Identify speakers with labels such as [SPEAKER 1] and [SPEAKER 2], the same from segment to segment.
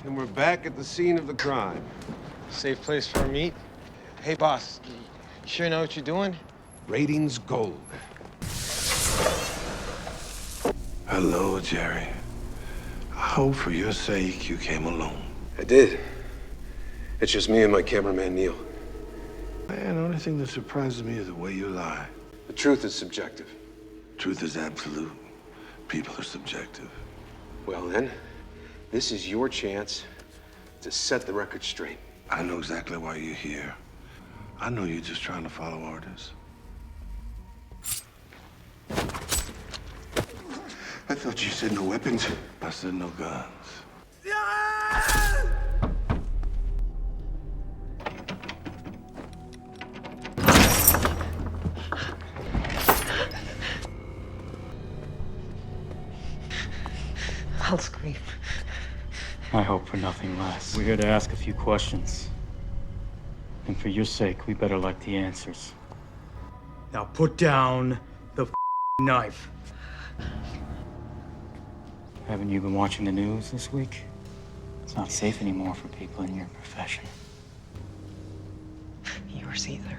[SPEAKER 1] And we're back at the scene of the crime.
[SPEAKER 2] Safe place for a meet. Hey, boss, you sure know what you're doing?
[SPEAKER 1] Ratings gold.
[SPEAKER 3] Hello, Jerry. I hope for your sake you came alone.
[SPEAKER 1] I did. It's just me and my cameraman, Neil.
[SPEAKER 3] Man, the only thing that surprises me is the way you lie.
[SPEAKER 1] The truth is subjective.
[SPEAKER 3] Truth is absolute. People are subjective.
[SPEAKER 1] Well, then, this is your chance to set the record straight.
[SPEAKER 3] I know exactly why you're here. I know you're just trying to follow orders. I thought you said no weapons. I said no guns.
[SPEAKER 4] I'll scream.
[SPEAKER 5] I hope for nothing less. We're here to ask a few questions. And for your sake, we better like the answers. Now put down the knife. Haven't you been watching the news this week? It's not safe anymore for people in your profession.
[SPEAKER 4] Yours either.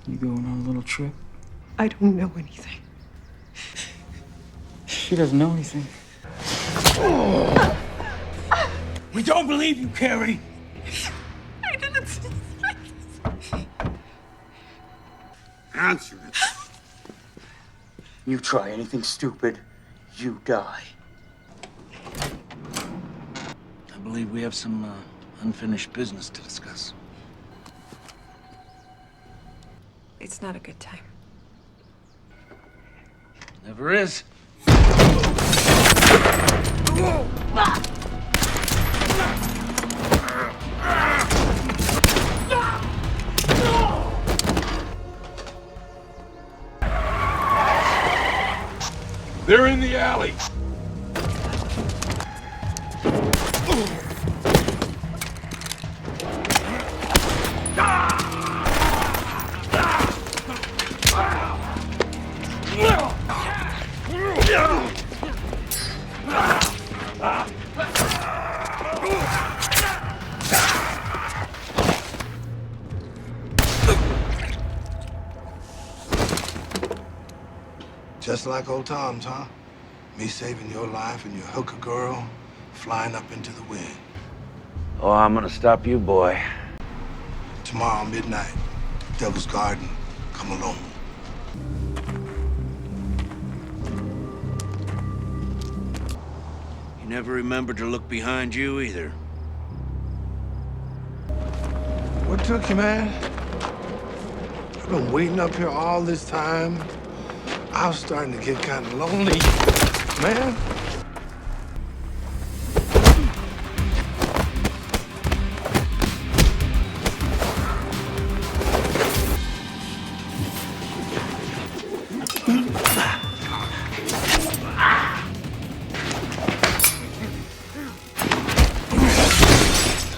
[SPEAKER 5] You going on a little trip?
[SPEAKER 4] I don't know anything.
[SPEAKER 5] She doesn't know anything. We don't believe you, Carrie!
[SPEAKER 4] I didn't see it.
[SPEAKER 3] Answer it.
[SPEAKER 5] You try anything stupid, you die.
[SPEAKER 6] I believe we have some unfinished business to discuss.
[SPEAKER 4] It's not a good time.
[SPEAKER 6] Never is.
[SPEAKER 3] They're in the alley. Just like old Tom's, huh? Me saving your life and your hooker girl flying up into the wind.
[SPEAKER 6] Oh, I'm gonna stop you, boy.
[SPEAKER 3] Tomorrow, midnight, Devil's Garden, come alone.
[SPEAKER 6] You never remembered to look behind you either.
[SPEAKER 3] What took you, man? I've been waiting up here all this time. I was starting to get kind of lonely, man.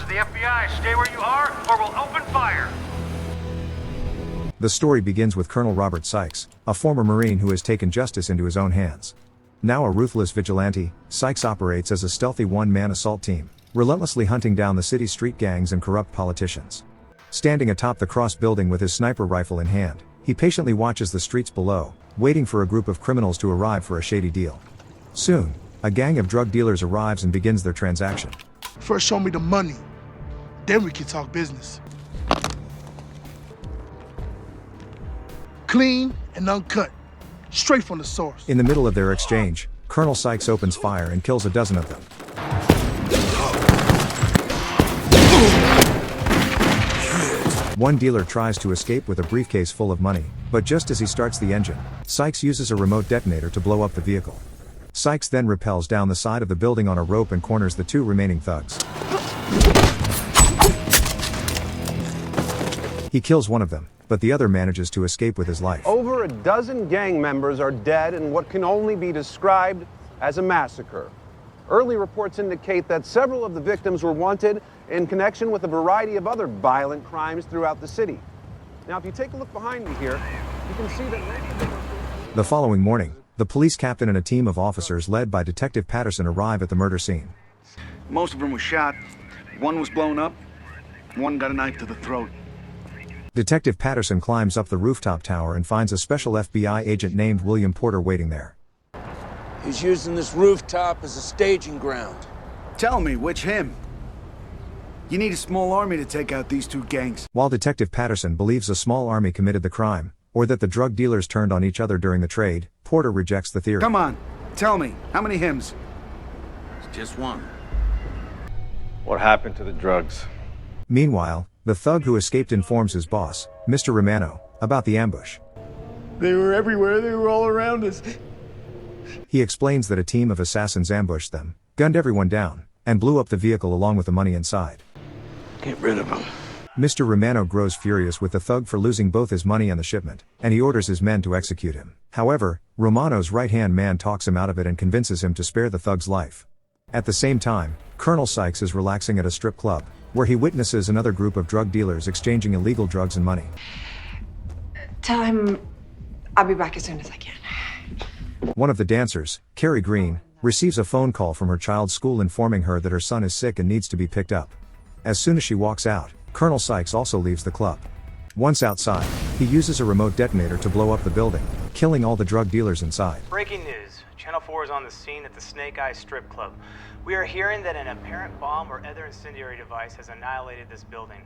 [SPEAKER 7] The FBI, stay where you are, or we'll open fire.
[SPEAKER 8] The story begins with Colonel Robert Sykes, a former Marine who has taken justice into his own hands. Now a ruthless vigilante, Sykes operates as a stealthy one-man assault team, relentlessly hunting down the city's street gangs and corrupt politicians. Standing atop the cross building with his sniper rifle in hand, he patiently watches the streets below, waiting for a group of criminals to arrive for a shady deal. Soon, a gang of drug dealers arrives and begins their transaction.
[SPEAKER 9] First show me the money, then we can talk business. Clean and uncut, straight from the source.
[SPEAKER 8] In the middle of their exchange, Colonel Sykes opens fire and kills a dozen of them. One dealer tries to escape with a briefcase full of money, but just as he starts the engine, Sykes uses a remote detonator to blow up the vehicle. Sykes then rappels down the side of the building on a rope and corners the two remaining thugs. He kills one of them, but the other manages to escape with his life.
[SPEAKER 10] Over a dozen gang members are dead in what can only be described as a massacre. Early reports indicate that several of the victims were wanted in connection with a variety of other violent crimes throughout the city. Now, if you take a look behind me here, you can see that many of them are...
[SPEAKER 8] The following morning, The police captain and a team of officers led by Detective Patterson arrive at the murder scene.
[SPEAKER 11] Most of them were shot. One was blown up. One got a knife to the throat.
[SPEAKER 8] Detective Patterson climbs up the rooftop tower and finds a special FBI agent named William Porter waiting there.
[SPEAKER 6] He's using this rooftop as a staging ground.
[SPEAKER 11] Tell me, which him? You need a small army to take out these two gangs.
[SPEAKER 8] While Detective Patterson believes a small army committed the crime, or that the drug dealers turned on each other during the trade, Porter rejects the theory.
[SPEAKER 11] Come on, tell me, how many hymns?
[SPEAKER 6] It's just one.
[SPEAKER 2] What happened to the drugs?
[SPEAKER 8] Meanwhile, the thug who escaped informs his boss, Mr. Romano, about the ambush.
[SPEAKER 3] They were everywhere. They were all around us.
[SPEAKER 8] He explains that a team of assassins ambushed them, gunned everyone down, and blew up the vehicle along with the money inside.
[SPEAKER 6] Get rid of him.
[SPEAKER 8] Mr. Romano grows furious with the thug for losing both his money and the shipment, and he orders his men to execute him. However, Romano's right-hand man talks him out of it and convinces him to spare the thug's life. At the same time, Colonel Sykes is relaxing at a strip club, where he witnesses another group of drug dealers exchanging illegal drugs and money.
[SPEAKER 4] Tell him I'll be back as soon as I can.
[SPEAKER 8] One of the dancers, Carrie Green, receives a phone call from her child's school informing her that her son is sick and needs to be picked up. As soon as she walks out, Colonel Sykes also leaves the club. Once outside, he uses a remote detonator to blow up the building, killing all the drug dealers inside.
[SPEAKER 12] Breaking news. Channel 4 is on the scene at the Snake Eye Strip Club. We are hearing that an apparent bomb or other incendiary device has annihilated this building.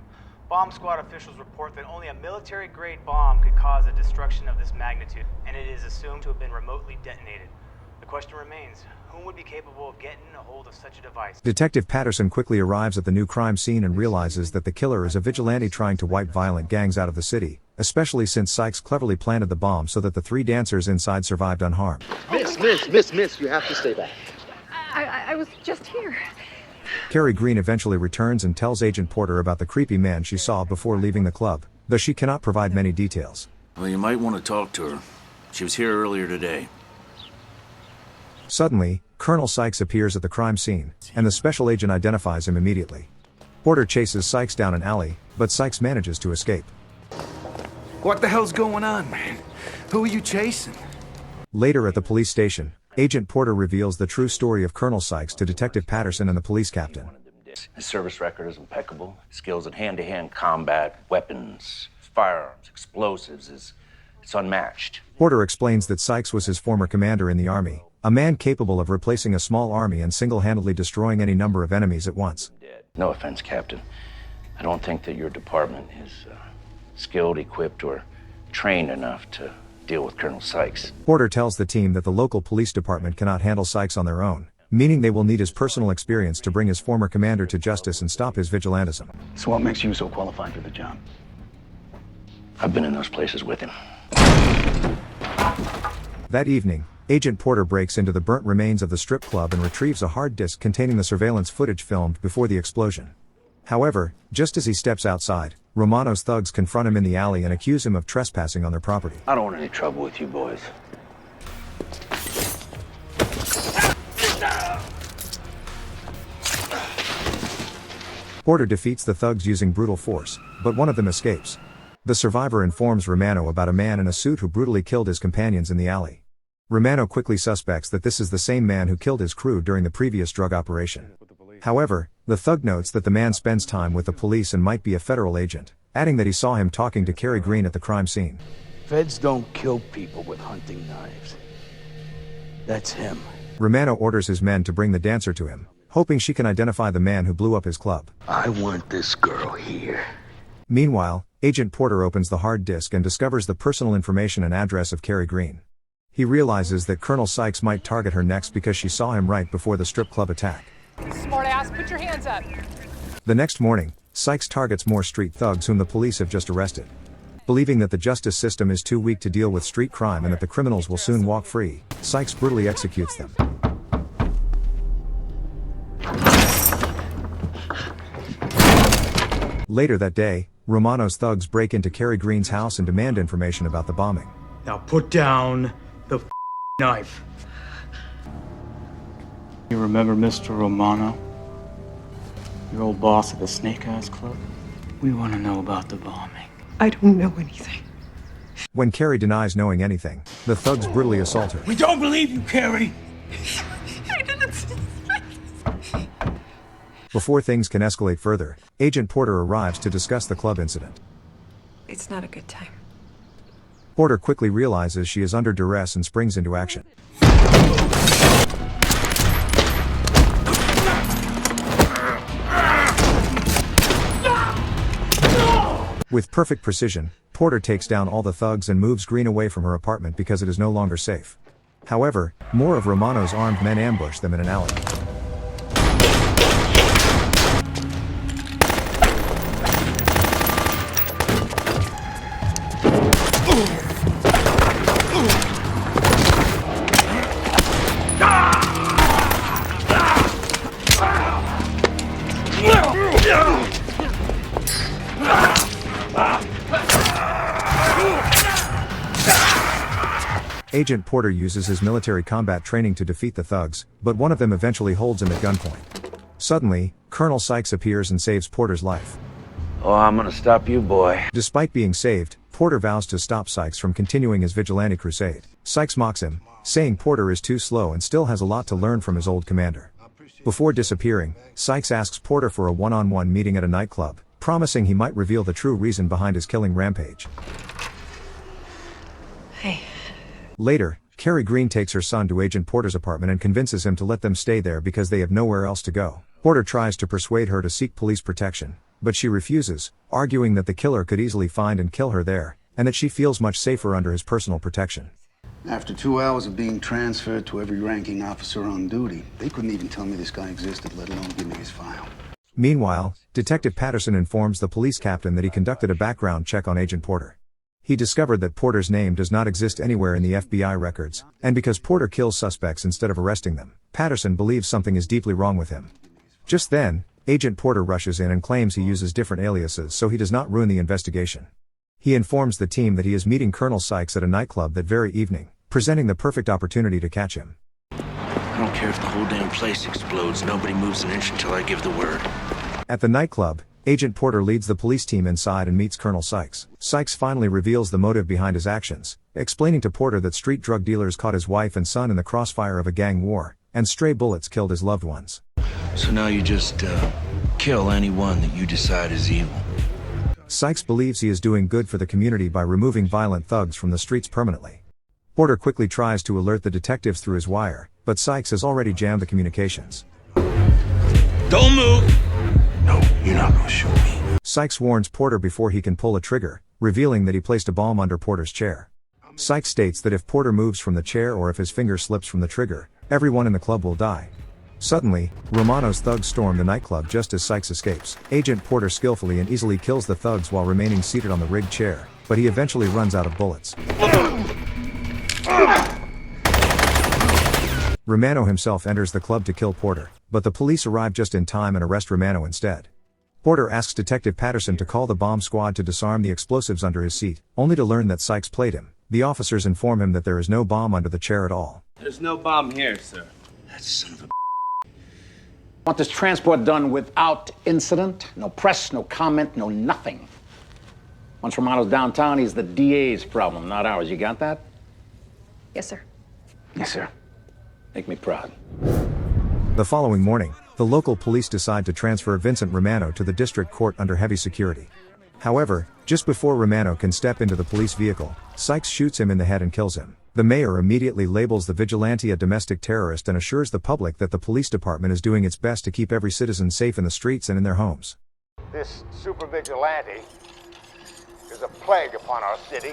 [SPEAKER 12] Bomb squad officials report that only a military-grade bomb could cause a destruction of this magnitude, and it is assumed to have been remotely detonated. The question remains, whom would be capable of getting a hold of such a device?
[SPEAKER 8] Detective Patterson quickly arrives at the new crime scene and realizes that the killer is a vigilante trying to wipe violent gangs out of the city, especially since Sykes cleverly planted the bomb so that the 3 dancers inside survived unharmed.
[SPEAKER 13] Miss, you have to stay back.
[SPEAKER 4] I was just here.
[SPEAKER 8] Carrie Green eventually returns and tells Agent Porter about the creepy man she saw before leaving the club, though she cannot provide many details.
[SPEAKER 6] Well, you might want to talk to her. She was here earlier today.
[SPEAKER 8] Suddenly, Colonel Sykes appears at the crime scene, and the special agent identifies him immediately. Porter chases Sykes down an alley, but Sykes manages to escape.
[SPEAKER 11] What the hell's going on, man? Who are you chasing?
[SPEAKER 8] Later at the police station, Agent Porter reveals the true story of Colonel Sykes to Detective Patterson and the police captain.
[SPEAKER 14] His service record is impeccable. Skills in hand-to-hand combat, weapons, firearms, explosives it's unmatched.
[SPEAKER 8] Porter explains that Sykes was his former commander in the army, a man capable of replacing a small army and single-handedly destroying any number of enemies at once.
[SPEAKER 14] No offense, Captain. I don't think that your department is skilled, equipped, or trained enough to deal with Colonel Sykes.
[SPEAKER 8] Porter tells the team that the local police department cannot handle Sykes on their own, meaning they will need his personal experience to bring his former commander to justice and stop his vigilantism.
[SPEAKER 11] So what makes you so qualified for the job?
[SPEAKER 14] I've been in those places with him.
[SPEAKER 8] That evening, Agent Porter breaks into the burnt remains of the strip club and retrieves a hard disk containing the surveillance footage filmed before the explosion. However, just as he steps outside, Romano's thugs confront him in the alley and accuse him of trespassing on their property.
[SPEAKER 14] I don't want any trouble with you boys.
[SPEAKER 8] Porter defeats the thugs using brutal force, but one of them escapes. The survivor informs Romano about a man in a suit who brutally killed his companions in the alley. Romano quickly suspects that this is the same man who killed his crew during the previous drug operation. However, the thug notes that the man spends time with the police and might be a federal agent, adding that he saw him talking to Carrie Green at the crime scene.
[SPEAKER 6] Feds don't kill people with hunting knives. That's him.
[SPEAKER 8] Romano orders his men to bring the dancer to him, hoping she can identify the man who blew up his club.
[SPEAKER 6] I want this girl here.
[SPEAKER 8] Meanwhile, Agent Porter opens the hard disk and discovers the personal information and address of Carrie Green. He realizes that Colonel Sykes might target her next because she saw him right before the strip club attack.
[SPEAKER 15] Smart ass, put your hands up.
[SPEAKER 8] The next morning, Sykes targets more street thugs whom the police have just arrested. Believing that the justice system is too weak to deal with street crime and that the criminals will soon walk free, Sykes brutally executes them. Later that day, Romano's thugs break into Carrie Green's house and demand information about the bombing.
[SPEAKER 5] Now put down the knife. You remember Mr. Romano? Your old boss at the Snake Eyes Club? We want to know about the bombing.
[SPEAKER 4] I don't know anything.
[SPEAKER 8] When Carrie denies knowing anything, the thugs brutally assault her.
[SPEAKER 11] We don't believe you, Carrie!
[SPEAKER 4] I didn't see
[SPEAKER 8] Before things can escalate further, Agent Porter arrives to discuss the club incident.
[SPEAKER 4] It's not a good time.
[SPEAKER 8] Porter quickly realizes she is under duress and springs into action. With perfect precision, Porter takes down all the thugs and moves Green away from her apartment because it is no longer safe. However, more of Romano's armed men ambush them in an alley. Agent Porter uses his military combat training to defeat the thugs, but one of them eventually holds him at gunpoint. Suddenly, Colonel Sykes appears and saves Porter's life.
[SPEAKER 14] Oh, I'm gonna stop you, boy.
[SPEAKER 8] Despite being saved, Porter vows to stop Sykes from continuing his vigilante crusade. Sykes mocks him, saying Porter is too slow and still has a lot to learn from his old commander. Before disappearing, Sykes asks Porter for a one-on-one meeting at a nightclub, promising he might reveal the true reason behind his killing rampage.
[SPEAKER 4] Hey.
[SPEAKER 8] Later, Carrie Green takes her son to Agent Porter's apartment and convinces him to let them stay there because they have nowhere else to go. Porter tries to persuade her to seek police protection, but she refuses, arguing that the killer could easily find and kill her there, and that she feels much safer under his personal protection.
[SPEAKER 11] After 2 hours of being transferred to every ranking officer on duty, they couldn't even tell me this guy existed, let alone give me his file.
[SPEAKER 8] Meanwhile, Detective Patterson informs the police captain that he conducted a background check on Agent Porter. He discovered that Porter's name does not exist anywhere in the FBI records, and because Porter kills suspects instead of arresting them, Patterson believes something is deeply wrong with him. Just then, Agent Porter rushes in and claims he uses different aliases so he does not ruin the investigation. He informs the team that he is meeting Colonel Sykes at a nightclub that very evening, presenting the perfect opportunity to catch him.
[SPEAKER 6] I don't care if the whole damn place explodes. Nobody moves an inch until I give the word.
[SPEAKER 8] At the nightclub, Agent Porter leads the police team inside and meets Colonel Sykes. Sykes finally reveals the motive behind his actions, explaining to Porter that street drug dealers caught his wife and son in the crossfire of a gang war, and stray bullets killed his loved ones.
[SPEAKER 6] So now you just, kill anyone that you decide is evil.
[SPEAKER 8] Sykes believes he is doing good for the community by removing violent thugs from the streets permanently. Porter quickly tries to alert the detectives through his wire, but Sykes has already jammed the communications.
[SPEAKER 6] Don't move! No, you're not gonna shoot me.
[SPEAKER 8] Sykes warns Porter before he can pull a trigger, revealing that he placed a bomb under Porter's chair. Sykes states that if Porter moves from the chair or if his finger slips from the trigger, everyone in the club will die. Suddenly, Romano's thugs storm the nightclub just as Sykes escapes. Agent Porter skillfully and easily kills the thugs while remaining seated on the rigged chair, but he eventually runs out of bullets. Romano himself enters the club to kill Porter, but the police arrive just in time and arrest Romano instead. Porter asks Detective Patterson to call the bomb squad to disarm the explosives under his seat, only to learn that Sykes played him. The officers inform him that there is no bomb under the chair at all.
[SPEAKER 16] There's no bomb here, sir.
[SPEAKER 6] That son of a...
[SPEAKER 17] Want this transport done without incident? No press, no comment, no nothing. Once Romano's downtown, he's the DA's problem, not ours. You got that?
[SPEAKER 4] Yes, sir.
[SPEAKER 17] Yes, sir. Make me proud.
[SPEAKER 8] The following morning, the local police decide to transfer Vincent Romano to the district court under heavy security. However, just before Romano can step into the police vehicle, Sykes shoots him in the head and kills him. The mayor immediately labels the vigilante a domestic terrorist and assures the public that the police department is doing its best to keep every citizen safe in the streets and in their homes.
[SPEAKER 18] This super vigilante is a plague upon our city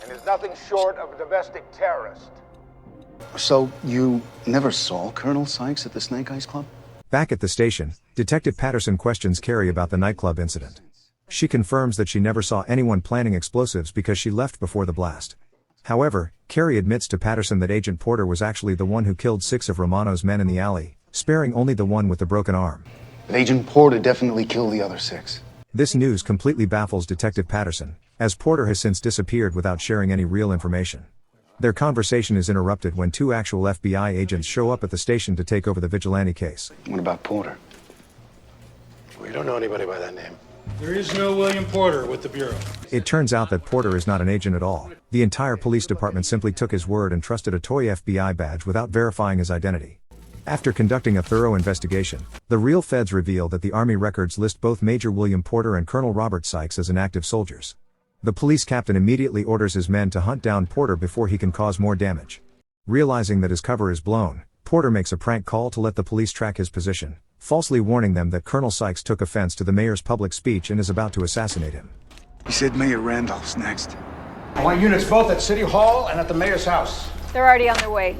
[SPEAKER 18] and is nothing short of a domestic terrorist.
[SPEAKER 11] So, you never saw Colonel Sykes at the Snake Eyes Club?
[SPEAKER 8] Back at the station, Detective Patterson questions Carrie about the nightclub incident. She confirms that she never saw anyone planning explosives because she left before the blast. However, Carrie admits to Patterson that Agent Porter was actually the one who killed 6 of Romano's men in the alley, sparing only the one with the broken arm.
[SPEAKER 11] But Agent Porter definitely killed the other 6.
[SPEAKER 8] This news completely baffles Detective Patterson, as Porter has since disappeared without sharing any real information. Their conversation is interrupted when 2 actual FBI agents show up at the station to take over the vigilante case.
[SPEAKER 11] What about Porter?
[SPEAKER 1] We don't know anybody by that name.
[SPEAKER 19] There is no William Porter with the Bureau.
[SPEAKER 8] It turns out that Porter is not an agent at all. The entire police department simply took his word and trusted a toy FBI badge without verifying his identity. After conducting a thorough investigation, the real feds reveal that the Army records list both Major William Porter and Colonel Robert Sykes as inactive soldiers. The police captain immediately orders his men to hunt down Porter before he can cause more damage. Realizing that his cover is blown, Porter makes a prank call to let the police track his position, falsely warning them that Colonel Sykes took offense to the mayor's public speech and is about to assassinate him.
[SPEAKER 11] He said Mayor Randolph's next.
[SPEAKER 17] I want units both at City Hall and at the mayor's house.
[SPEAKER 20] They're already on their way.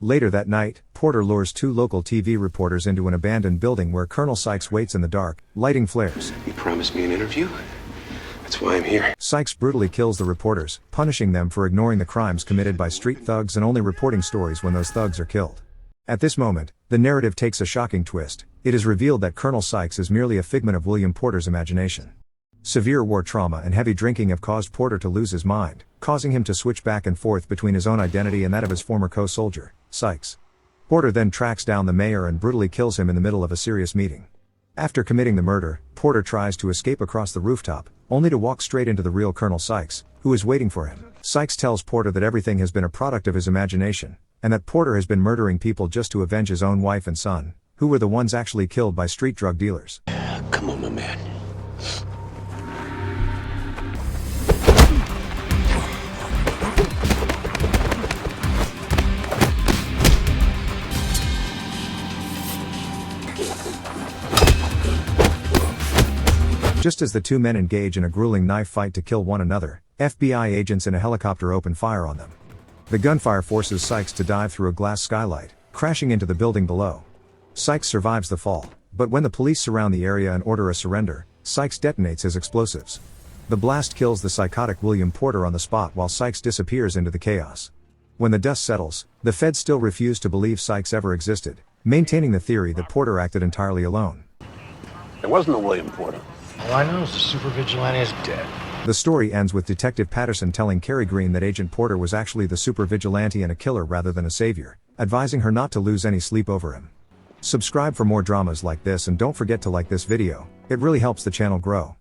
[SPEAKER 8] Later that night, Porter lures 2 local TV reporters into an abandoned building where Colonel Sykes waits in the dark, lighting flares.
[SPEAKER 1] You promised me an interview? That's why I'm here.
[SPEAKER 8] Sykes brutally kills the reporters, punishing them for ignoring the crimes committed by street thugs and only reporting stories when those thugs are killed. At this moment, the narrative takes a shocking twist. It is revealed that Colonel Sykes is merely a figment of William Porter's imagination. Severe war trauma and heavy drinking have caused Porter to lose his mind, causing him to switch back and forth between his own identity and that of his former co-soldier, Sykes. Porter then tracks down the mayor and brutally kills him in the middle of a serious meeting. After committing the murder, Porter tries to escape across the rooftop, only to walk straight into the real Colonel Sykes, who is waiting for him. Sykes tells Porter that everything has been a product of his imagination, and that Porter has been murdering people just to avenge his own wife and son, who were the ones actually killed by street drug dealers.
[SPEAKER 1] Come on, my man.
[SPEAKER 8] Just as the 2 men engage in a grueling knife fight to kill one another, FBI agents in a helicopter open fire on them. The gunfire forces Sykes to dive through a glass skylight, crashing into the building below. Sykes survives the fall, but when the police surround the area and order a surrender, Sykes detonates his explosives. The blast kills the psychotic William Porter on the spot while Sykes disappears into the chaos. When the dust settles, the feds still refuse to believe Sykes ever existed, maintaining the theory that Porter acted entirely alone.
[SPEAKER 10] There wasn't a William Porter.
[SPEAKER 19] All I know is the super vigilante is dead.
[SPEAKER 8] The story ends with Detective Patterson telling Carrie Green that Agent Porter was actually the super vigilante and a killer rather than a savior, advising her not to lose any sleep over him. Subscribe for more dramas like this and don't forget to like this video, it really helps the channel grow.